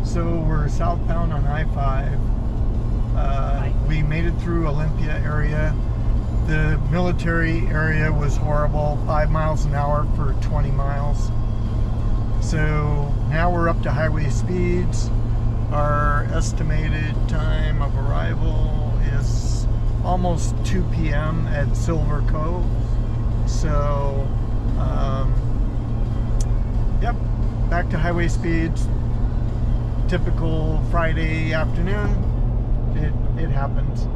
So we're southbound on I-5. We made it through Olympia area. The military area was horrible, 5 miles an hour for 20 miles. So now we're up to highway speeds. Our estimated time of arrival is almost 2 p.m. at Silver Cove. So, yep, back to highway speeds. Typical Friday afternoon. It happens.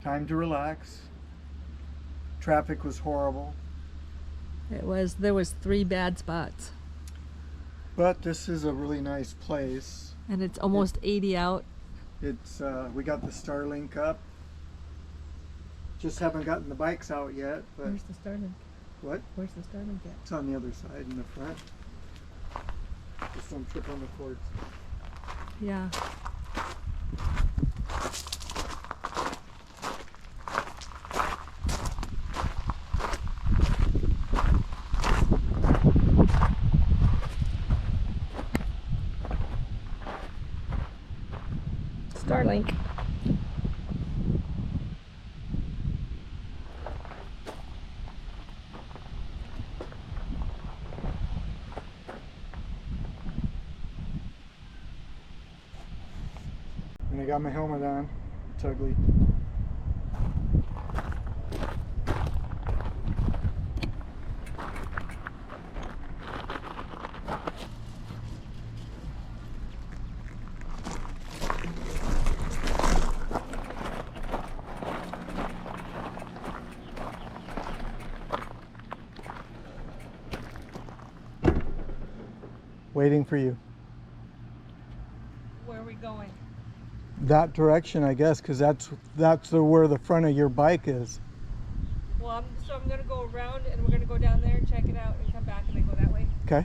Time to relax. Traffic was horrible. There was 3 bad spots. But this is a really nice place. And it's almost 80 out. It's we got the Starlink up. Just haven't gotten the bikes out yet. But Where's the Starlink? what? Where's the Starlink at? It's on the other side in the front. Just don't trip on the cords. Yeah. Starlink. And I got my helmet on. It's ugly. Waiting for you. Where are we going? That direction, I guess, because that's where the front of your bike is. Well, so I'm going to go around and we're going to go down there, check it out, and come back and then go that way. Okay.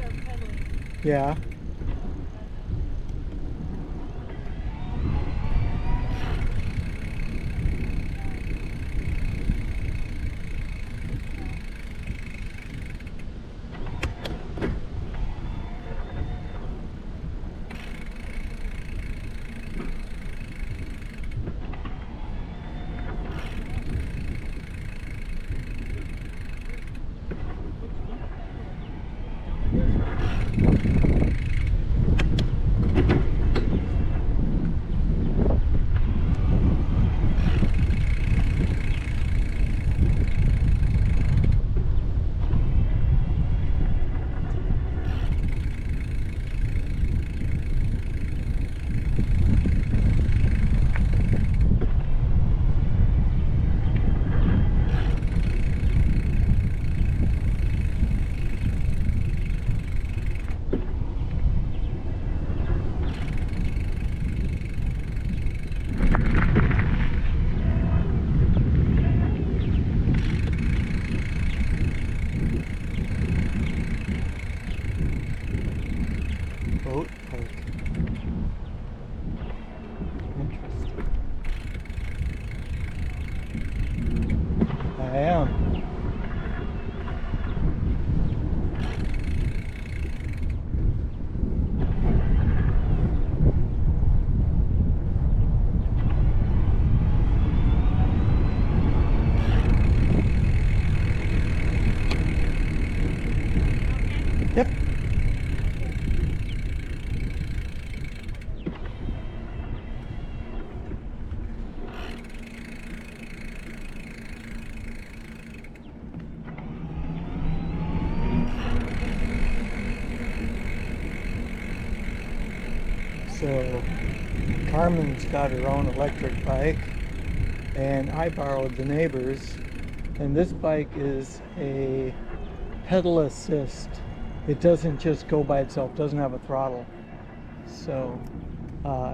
start pedaling. Yeah. Boat park. Interesting. I am. Yep. So Carmen's got her own electric bike, and I borrowed the neighbor's, and this bike is a pedal assist. It doesn't just go by itself, doesn't have a throttle. So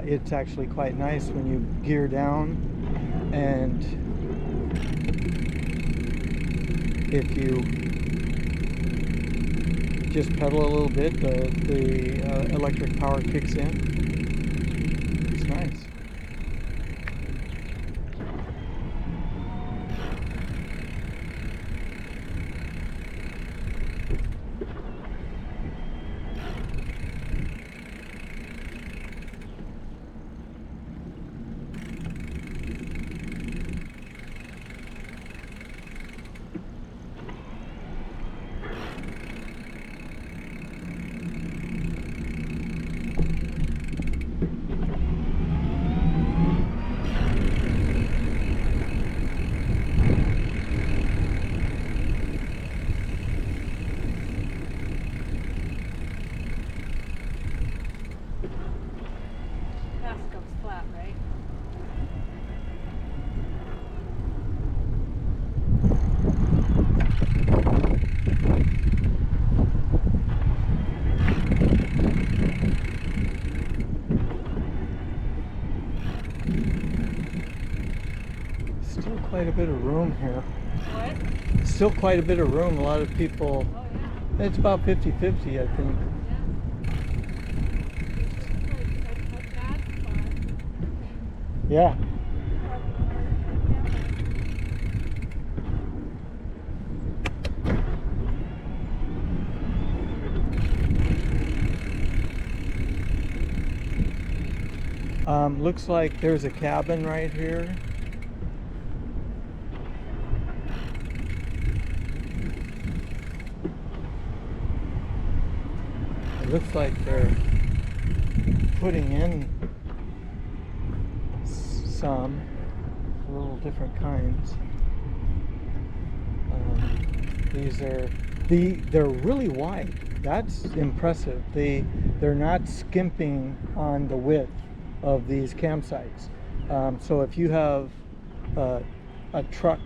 it's actually quite nice when you gear down, and if you just pedal a little bit, the electric power kicks in. It's nice. Pasco's flat, right? Still quite a bit of room here. What? Still quite a bit of room. A lot of people, Oh yeah. it's about 50-50, I think. Yeah. Looks like there's a cabin right here. It looks like they're putting in some little different kinds. These are they're really wide. That's impressive. They're not skimping on the width of these campsites. So if you have a truck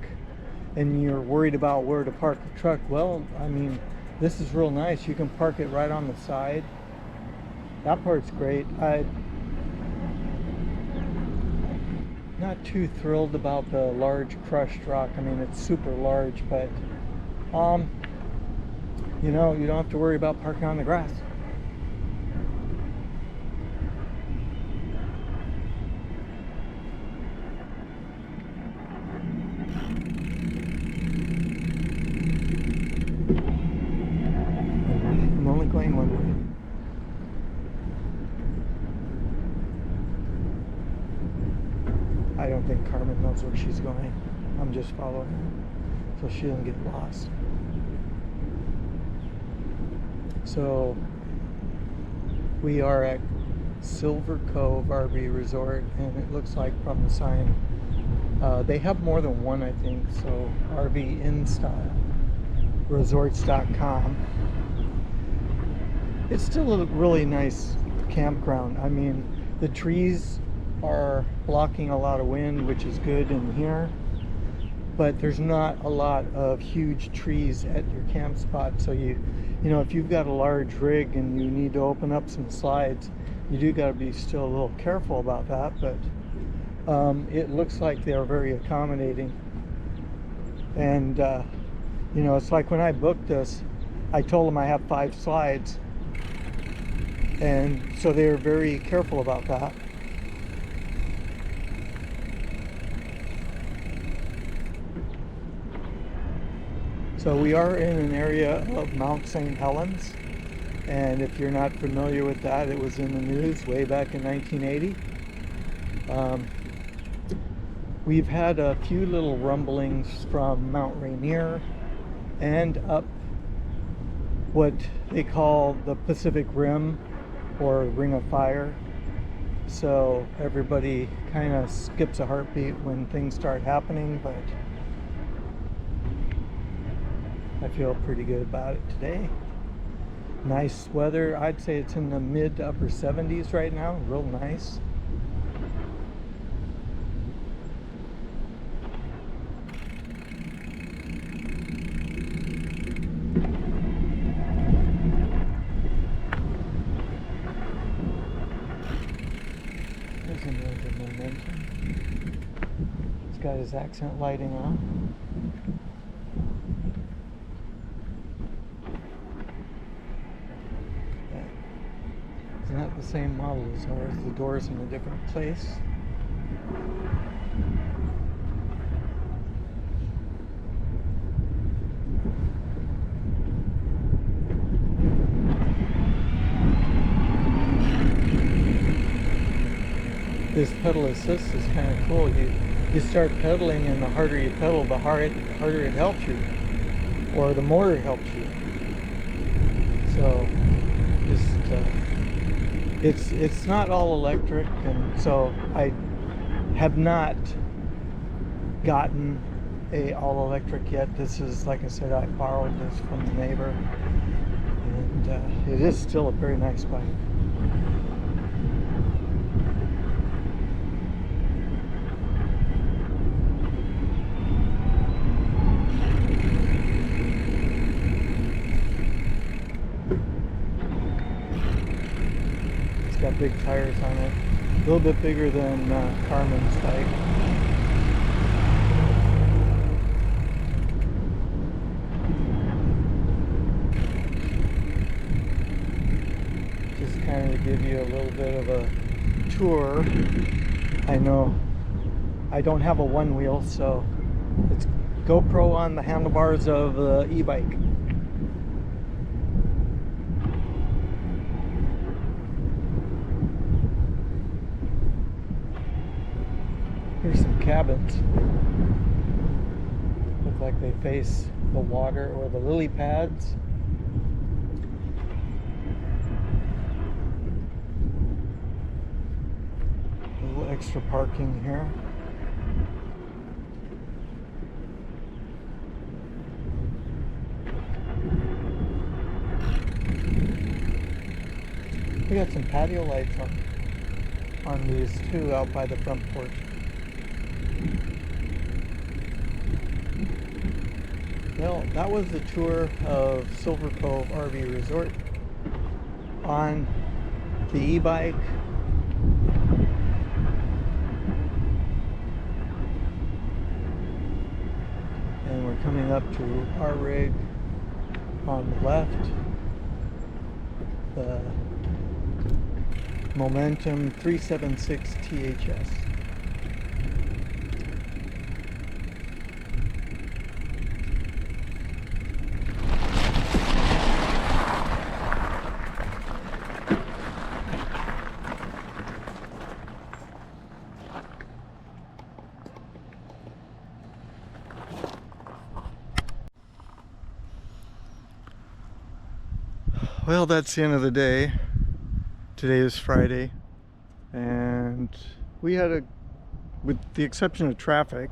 and you're worried about where to park the truck, well, I mean, this is real nice. You can park it right on the side. That part's great. I'm not too thrilled about the large crushed rock. I mean, it's super large, but you know, you don't have to worry about parking on the grass. I'm only going one way. I don't think Carmen knows where she's going. I'm just following her so she doesn't get lost. So we are at Silver Cove RV Resort, and it looks like from the sign they have more than one, I think. So RV in style resorts.com. It's still a really nice campground. I mean, the trees are blocking a lot of wind, which is good in here, but there's not a lot of huge trees at your camp spot. So you know, if you've got a large rig and you need to open up some slides, you do got to be still a little careful about that. But it looks like they're very accommodating. And you know, it's like when I booked this, I told them I have 5 slides, and so they're very careful about that. So we are in an area of Mount St. Helens, and if you're not familiar with that, it was in the news way back in 1980. We've had a few little rumblings from Mount Rainier and up what they call the Pacific Rim or Ring of Fire. So everybody kind of skips a heartbeat when things start happening, but I feel pretty good about it today. Nice weather. I'd say it's in the mid to upper 70s right now. Real nice. There's another momentum. He's got his accent lighting on. It's not the same model as ours. The door's in a different place. This pedal assist is kind of cool. You start pedaling, and the harder you pedal, the harder it helps you, or the more it helps you. So just it's not all electric, and so I have not gotten a all electric yet. This is, like I said, I borrowed this from the neighbor, and it is still a very nice bike. Got big tires on it, a little bit bigger than Carmen's bike. Just kind of give you a little bit of a tour. I know I don't have a one wheel, so it's GoPro on the handlebars of the e-bike. Here's some cabins. Look like they face the water or the lily pads. A little extra parking here. We got some patio lights on these too, out by the front porch. Well, that was the tour of Silver Cove RV Resort on the e-bike. And we're coming up to our rig on the left, the Momentum 376 THS. Well, that's the end of the day. Today is Friday, and we had with the exception of traffic,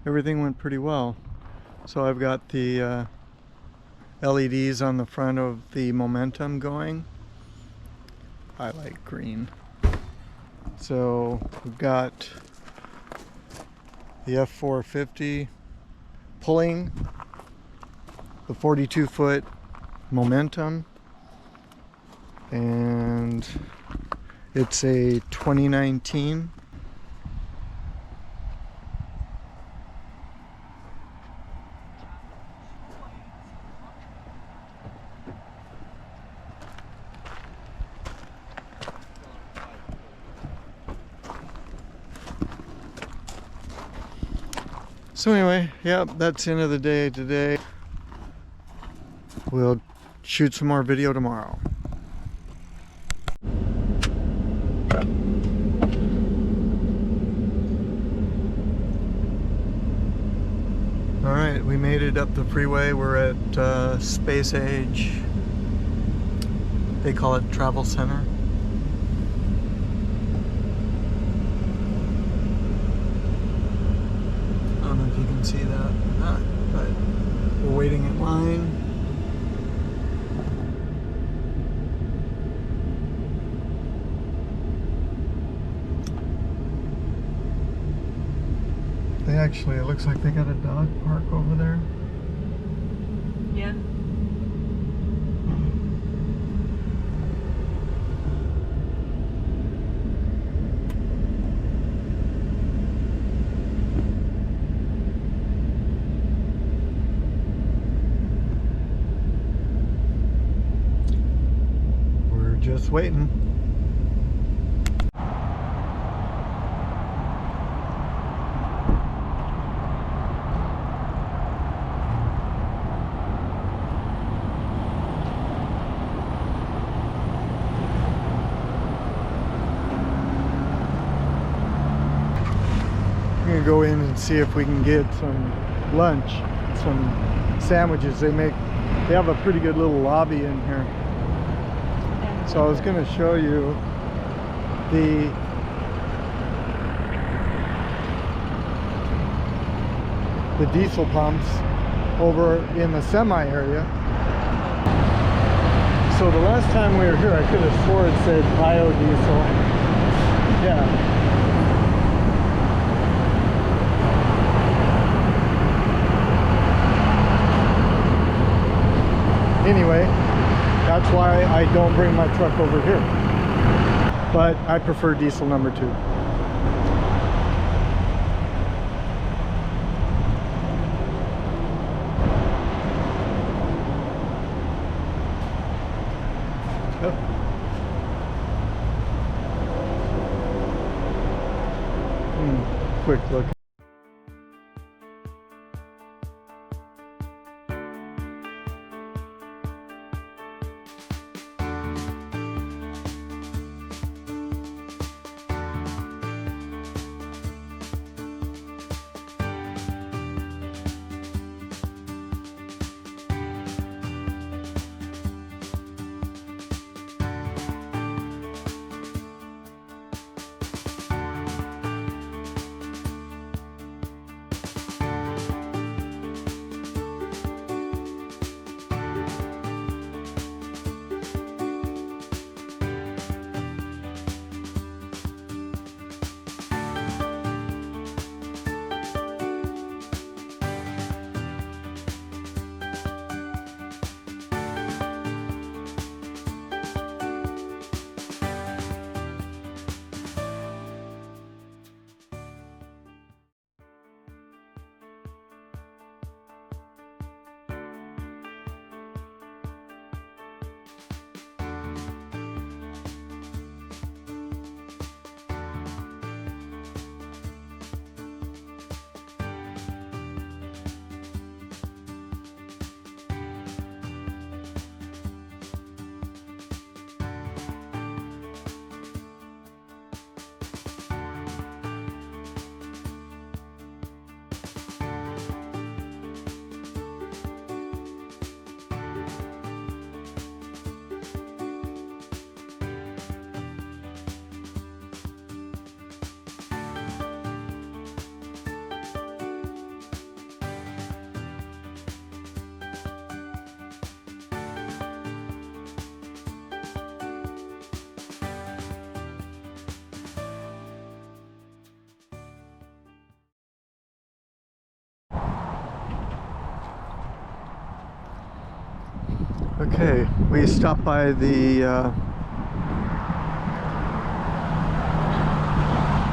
everything went pretty well. So I've got the LEDs on the front of the Momentum going. I like green. So we've got the F450 pulling the 42-foot Momentum, and it's a 2019. So anyway, yeah, that's the end of the day today. We'll shoot some more video tomorrow. Alright, we made it up the freeway. We're at Space Age. They call it Travel Center. I don't know if you can see that or not, but we're waiting in line. They actually, it looks like they got a dog park over there. Yeah. We're just waiting. We're gonna go in and see if we can get some lunch, some sandwiches. They have a pretty good little lobby in here. So I was gonna show you the diesel pumps over in the semi area. So the last time we were here, I could have swore it said biodiesel. Yeah. Anyway, that's why I don't bring my truck over here. But I prefer diesel number 2. Quick look. Okay, we stopped by the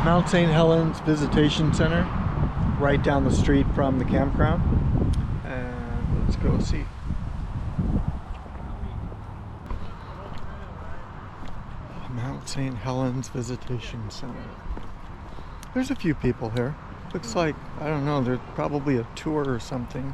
Mount St. Helens Visitation Center, right down the street from the campground. And let's go see. Mount St. Helens Visitation Center. There's a few people here. Looks like, I don't know, there's probably a tour or something.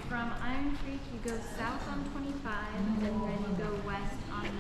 From Iron Creek, you go south on 25, and then you go west on 99.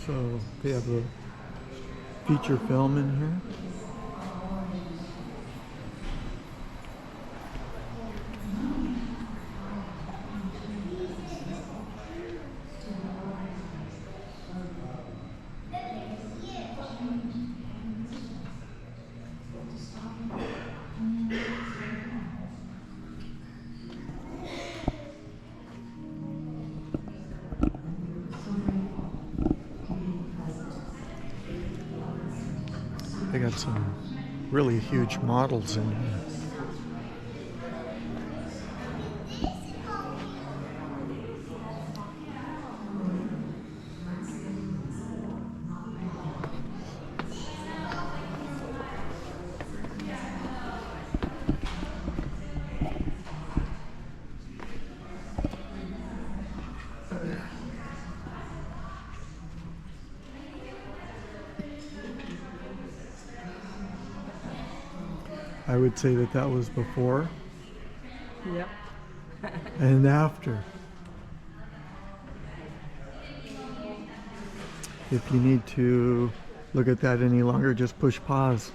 So they have a feature film in here. They got some really huge models in here. I would say that that was before Yep. and after. If you need to look at that any longer, just push pause.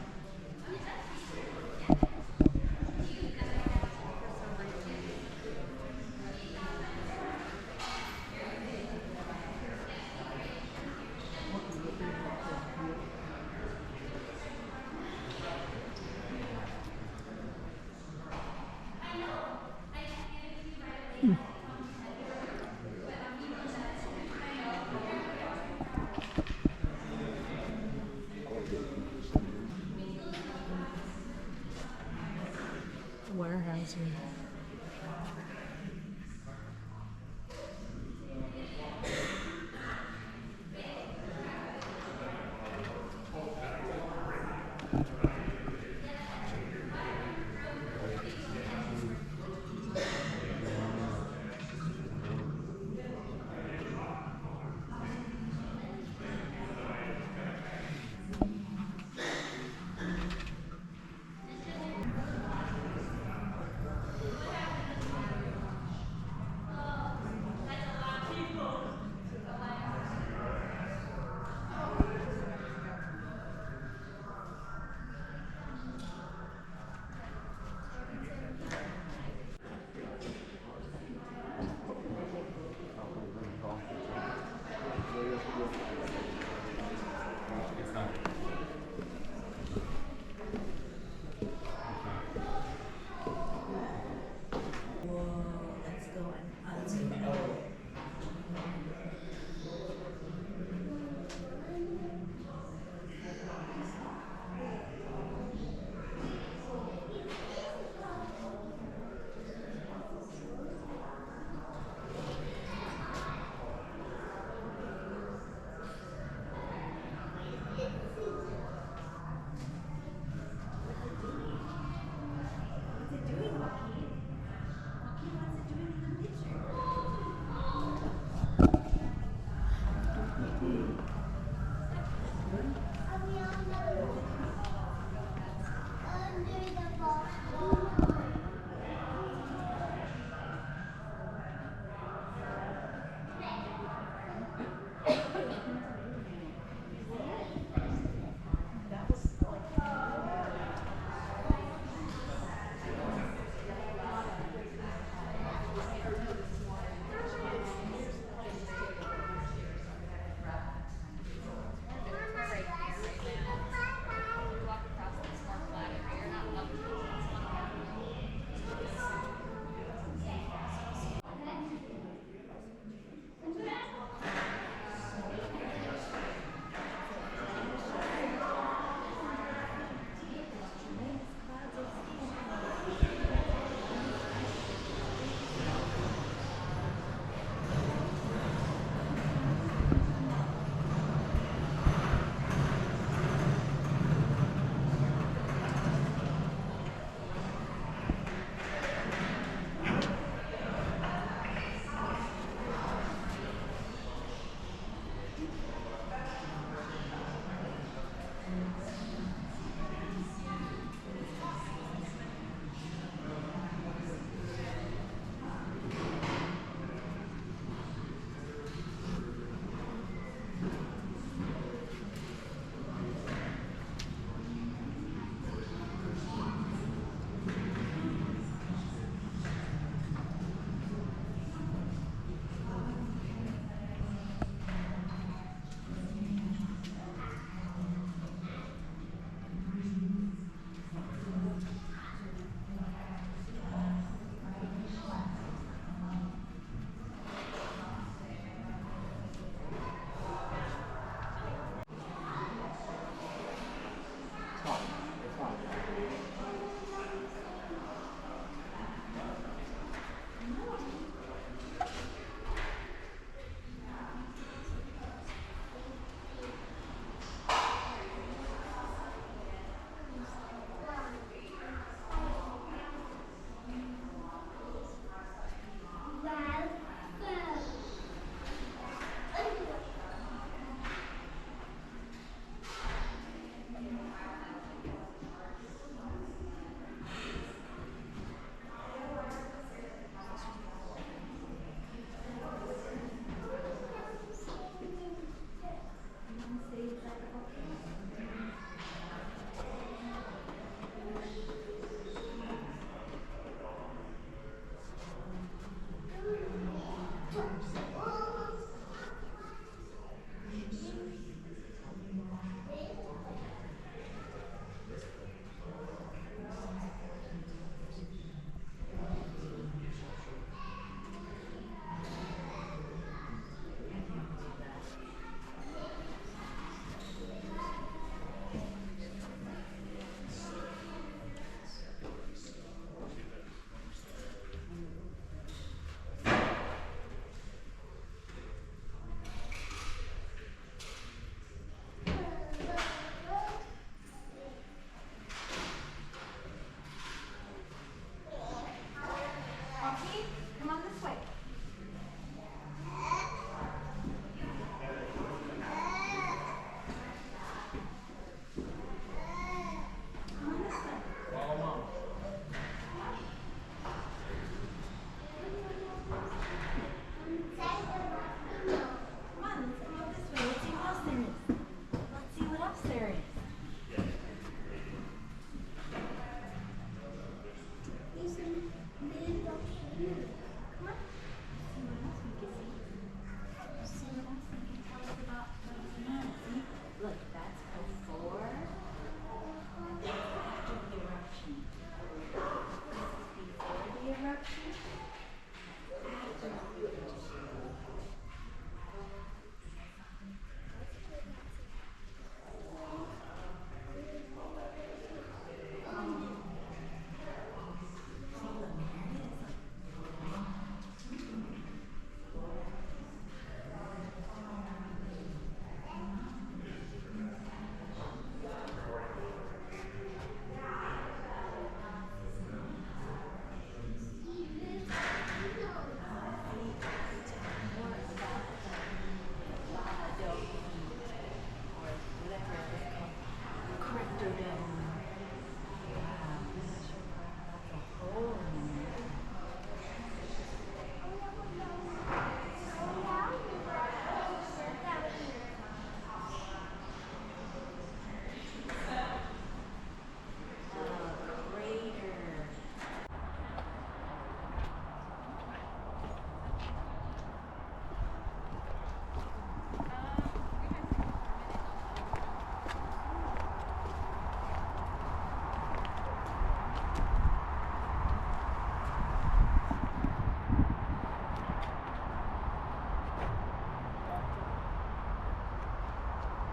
Warehousing.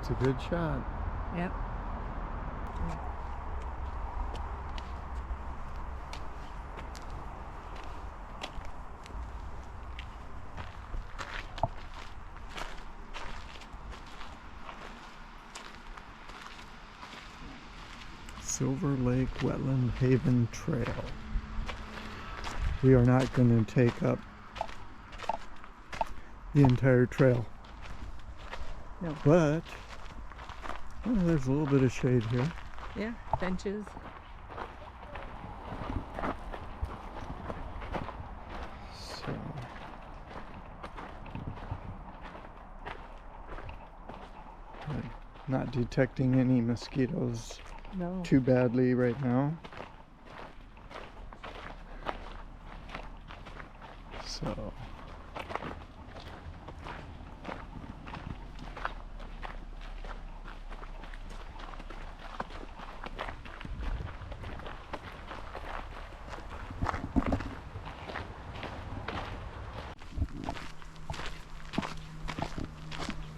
It's a good shot. Yep. Silver Lake Wetland Haven Trail. We are not going to take up the entire trail. No. But well, there's a little bit of shade here. Yeah, benches. So I'm not detecting any mosquitoes No. too badly right now. So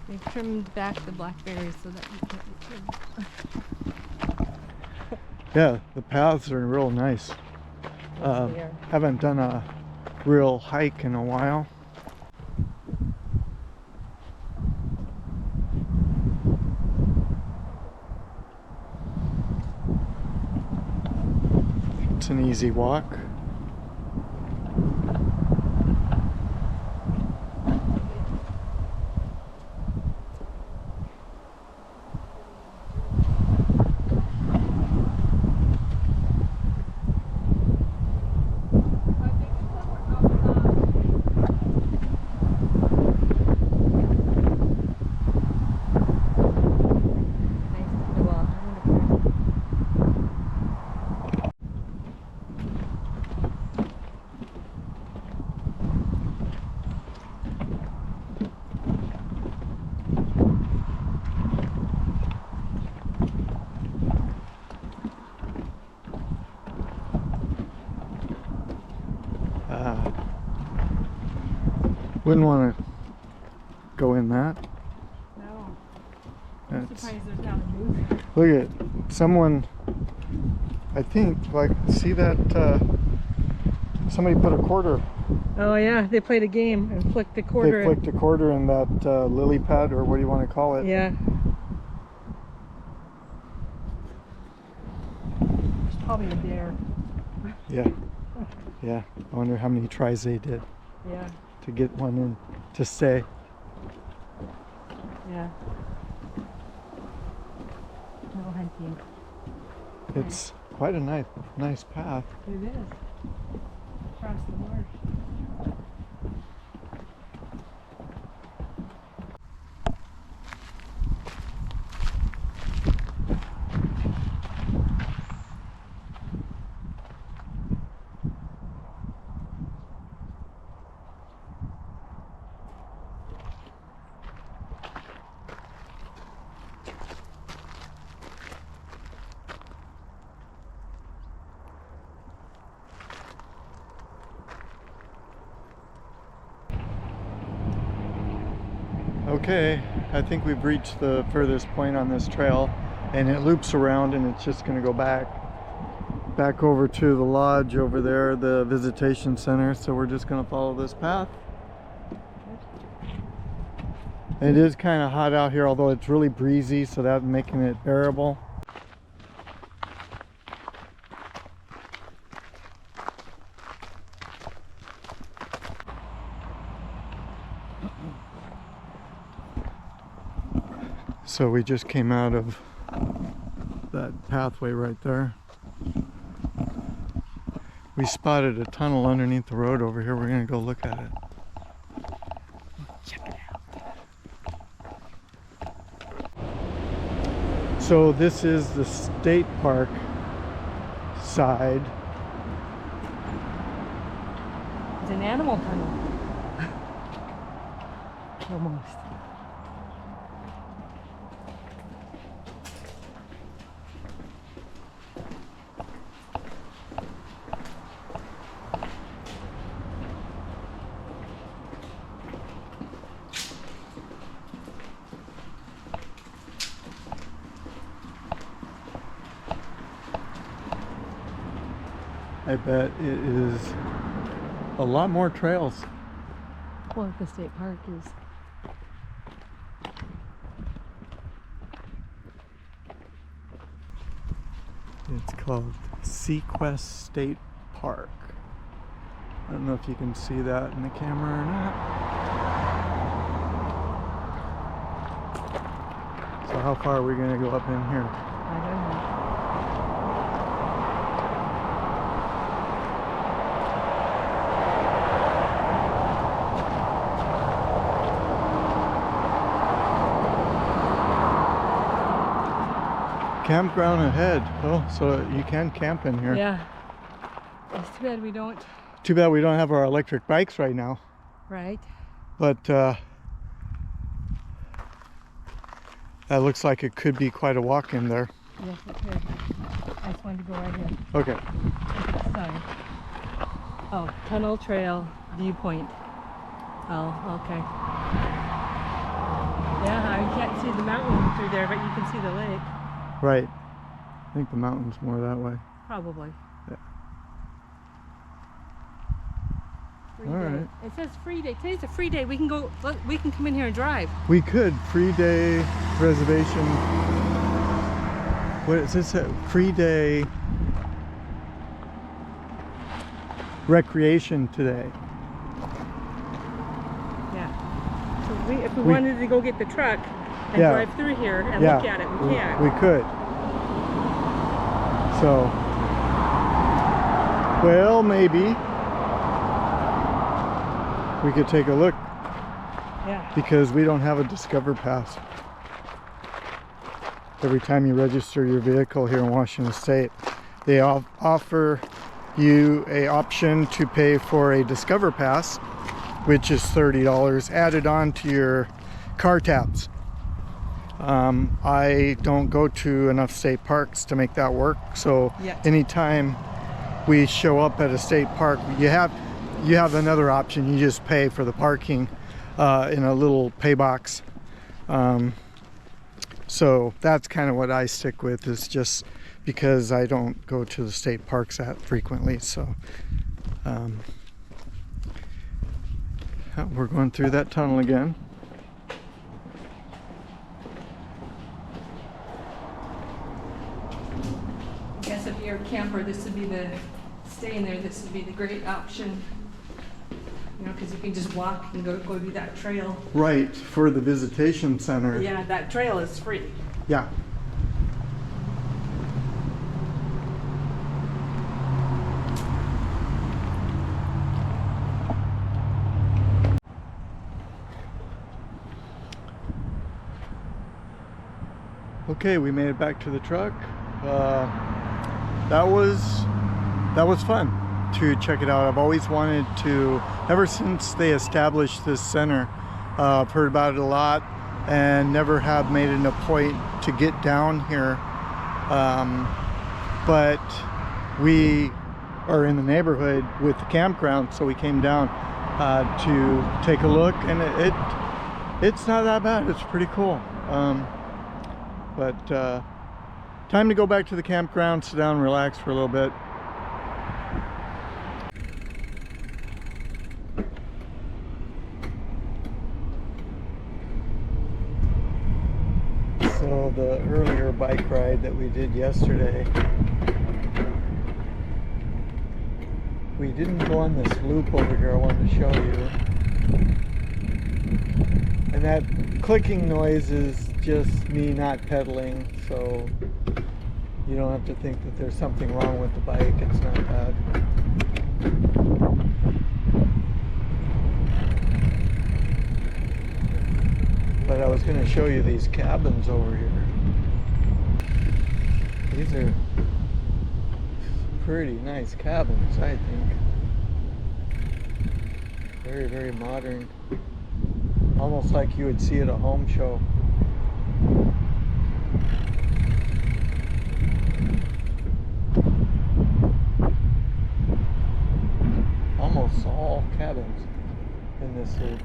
They trimmed back the blackberries so that you can't be trimmed. yeah, the paths are real nice. They are. Haven't done a real hike in a while. It's an easy walk. Wouldn't want to go in that. No. I'm That's, surprised there's not a moose. look at someone, I think, like, see that somebody put a quarter. Oh yeah, they played a game and flicked a quarter. They flicked a quarter in that lily pad, or what do you want to call it? Yeah. There's probably a bear. Yeah. Yeah. I wonder how many tries they did Yeah. to get one in to stay. Yeah. No hunting. It's quite a nice path. It is. Across the marsh. Okay, I think we've reached the furthest point on this trail, and it loops around and it's just going to go back over to the lodge over there, the visitation center. So we're just going to follow this path. It is kind of hot out here, although it's really breezy, so that's making it bearable. So we just came out of that pathway right there. We spotted a tunnel underneath the road over here. We're going to go look at it. Check it out. So this is the state park side. It's an animal tunnel. Almost. I bet it is a lot more trails. Well, the state park is. It's called Sequest State Park. I don't know if you can see that in the camera or not. So how far are we going to go up in here? I don't know. Campground ahead. Oh, so you can camp in here. Yeah. It's too bad we don't. Too bad we don't have our electric bikes right now. Right. But that looks like it could be quite a walk in there. Yes, it could. I just wanted to go right in. Okay. Look at the sign. Oh, tunnel trail viewpoint. Oh, okay. Yeah, you can't see the mountain through there, but you can see the lake. Right. I think the mountain's more that way. Probably. Yeah. Free All day. right. It says free day. Today's a free day. We can go. We can come in here and drive. We could. Free day reservation. What is this? Free day recreation today. Yeah. So if we wanted to go get the truck and Yeah. drive through here and Yeah. look at it, we can't. We could. So, well, maybe we could take a look Yeah. because we don't have a Discover Pass. Every time you register your vehicle here in Washington State, they offer you a option to pay for a Discover Pass, which is $30 added on to your car tabs. I don't go to enough state parks to make that work, so Yet. anytime we show up at a state park, you have another option. You just pay for the parking in a little pay box. So that's kind of what I stick with, is just because I don't go to the state parks that frequently. So we're going through that tunnel again. I guess if you're a camper, this would be staying there. This would be the great option. You know, because you can just walk and go do that trail. Right, for the visitation center. Yeah, that trail is free. Yeah. Okay, we made it back to the truck. That was fun to check it out. I've always wanted to, ever since they established this center, I've heard about it a lot and never have made it a point to get down here. But we are in the neighborhood with the campground, so we came down to take a look, and it's not that bad. It's pretty cool. But time to go back to the campground, sit down, relax for a little bit. So the earlier bike ride that we did yesterday, we didn't go on this loop over here I wanted to show you. And that clicking noise is just me not pedaling, so you don't have to think that there's something wrong with the bike. It's not bad. But I was going to show you these cabins over here. These are pretty nice cabins, I think. Very, very modern. Almost like you would see at a home show. Almost all cabins in this loop.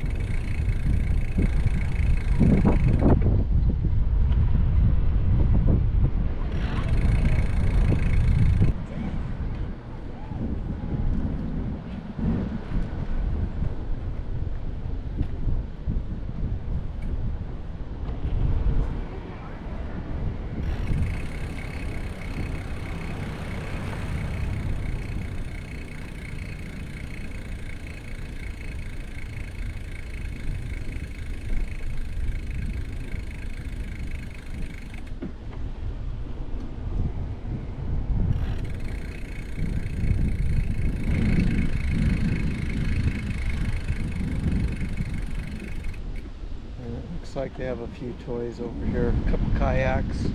looks like they have a few toys over here. A couple kayaks.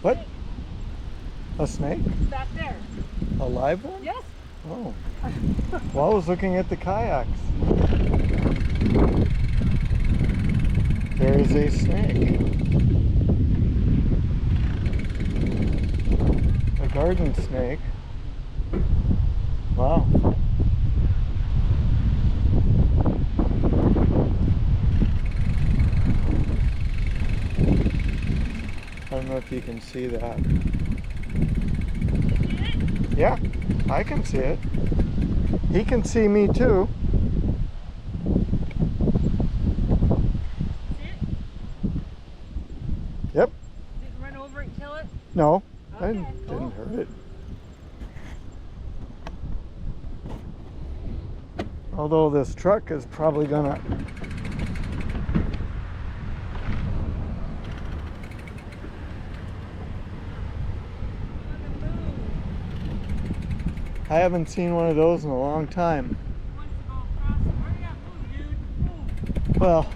What? A snake? Back there. A live one? Yes. Oh. Well, I was looking at the kayaks. There is a snake. A garden snake. Wow. I don't know if you can see that. Yeah, I can see it. He can see me too. See it? Yep. Didn't run over it and kill it? No, I Okay, didn't cool. hurt it. Although this truck is probably gonna I haven't seen one of those in a long time. Well,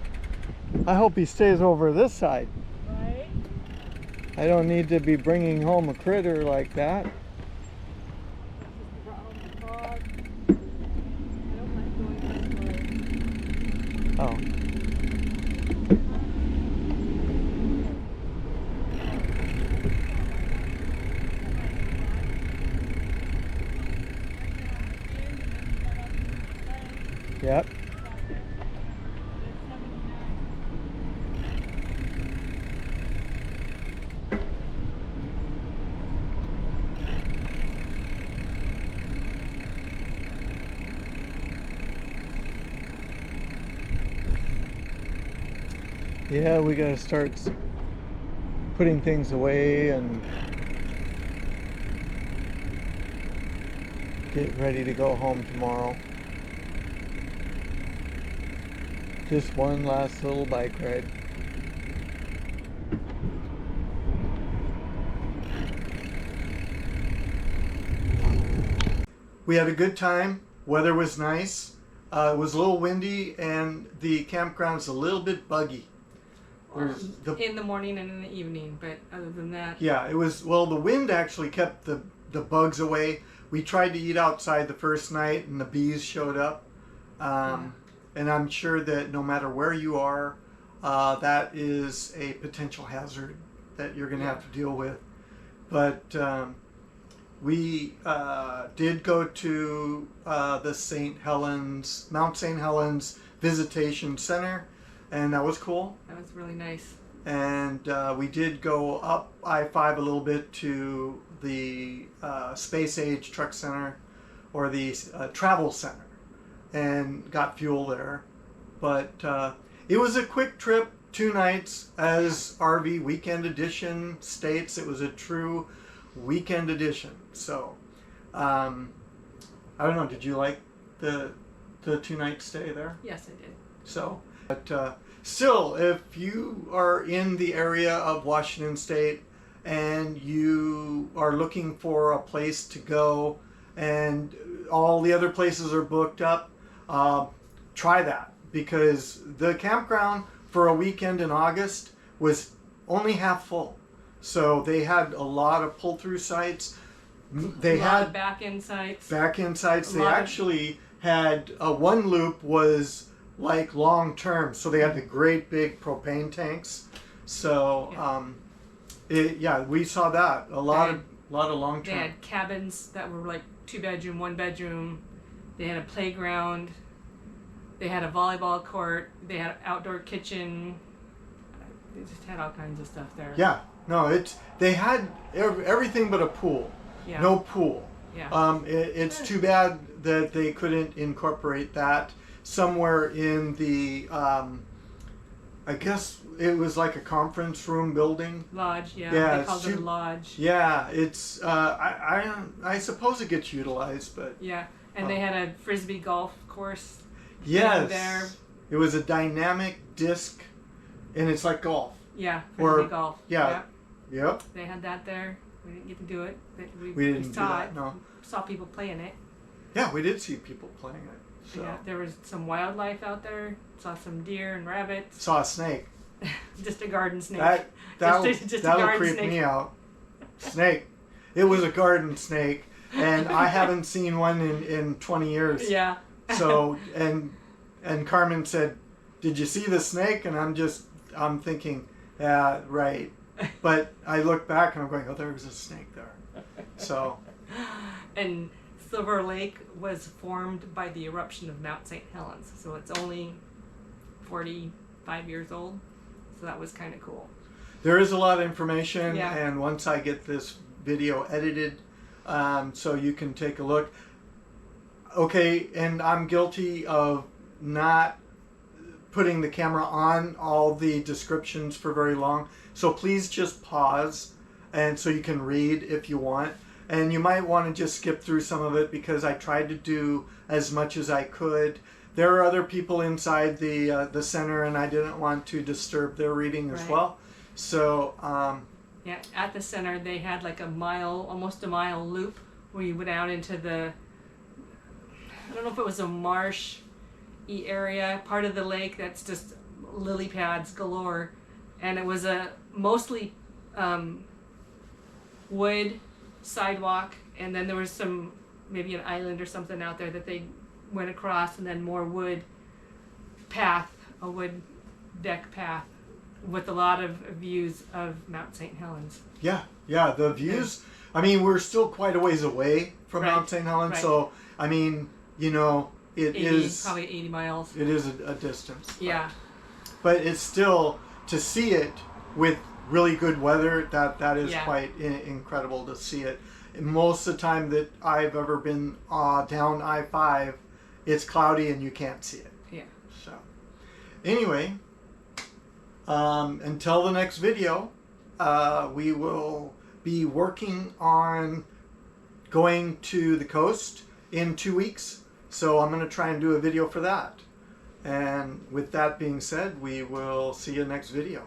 I hope he stays over this side. Right? I don't need to be bringing home a critter like that. Oh. Yep. Yeah, we gotta start putting things away and get ready to go home tomorrow. Just one last little bike ride. We had a good time. Weather was nice. It was a little windy and the campground's a little bit buggy. In the morning and in the evening, but other than that. Yeah, it was, well, the wind actually kept the bugs away. We tried to eat outside the first night and the bees showed up. And I'm sure that no matter where you are, that is a potential hazard that you're going to have to deal with. But we did go to the Mount St. Helens Visitation Center, and that was cool. That was really nice. And we did go up I-5 a little bit to the Space Age Truck Center, or the Travel Center, and got fuel there. But it was a quick trip, 2 nights, as RV Weekend Edition states. It was a true weekend edition. So I don't know, did you like the 2-night stay there? Yes, I did. So, but still, if you are in the area of Washington State and you are looking for a place to go and all the other places are booked up, try that, because the campground for a weekend in August was only half full. So they had a lot of pull-through sites. They had back-end sites. Back-end sites. They actually had one loop was like long-term, so they had the great big propane tanks. So yeah, we saw that a lot of long-term. They had cabins that were like 2-bedroom, 1-bedroom. They had a playground. They had a volleyball court. They had an outdoor kitchen. They just had all kinds of stuff there. Yeah, no, they had everything but a pool. Yeah. No pool. Yeah. It's too bad that they couldn't incorporate that somewhere in the. I guess it was like a conference room building. Lodge, yeah. Yeah, They called it a lodge. Yeah, it's. I suppose it gets utilized, but. Yeah, and they had a frisbee golf course. Yes. There. It was a dynamic disc, and it's like golf. Yeah, frisbee golf. Yeah. Yep. They had that there. We didn't get to do it, but We didn't do saw that. it. No. Saw people playing it. Yeah, we did see people playing it. So Yeah, there was some wildlife out there. Saw some deer and rabbits. saw a snake. Just a garden snake. That'll just a that'll garden creep snake. me out. Snake. It was a garden snake, and I haven't seen one in 20 years. Yeah. So and Carmen said, "Did you see the snake?" And I'm thinking, yeah, right. But I look back and I'm going, oh, there was a snake there. So. And Silver Lake was formed by the eruption of Mount St. Helens, so it's only 45 years old. So that was kind of cool. There is a lot of information, Yeah. and once I get this video edited, so you can take a look. Okay, and I'm guilty of not putting the camera on all the descriptions for very long. So please just pause, and so you can read if you want. And you might want to just skip through some of it because I tried to do as much as I could. There are other people inside the center, and I didn't want to disturb their reading as Right. well. So Yeah, at the center they had like almost a mile loop where you went out into the, I don't know if it was a marsh-y area, part of the lake that's just lily pads galore. And it was a mostly wood sidewalk, and then there was maybe an island or something out there that they went across, and then more wood path, a wood deck path with a lot of views of Mount St. Helens. yeah, the views. I mean, we're still quite a ways away from Right, Mount St. Helens, right. so I mean, it is probably 80 miles. it is a distance. Yeah. But it's still, to see it with really good weather, that is Yeah. quite incredible to see it. And most of the time that I've ever been down I-5, it's cloudy and you can't see it. Yeah. So anyway, until the next video, we will be working on going to the coast in 2 weeks. So I'm going to try and do a video for that. And with that being said, we will see you next video.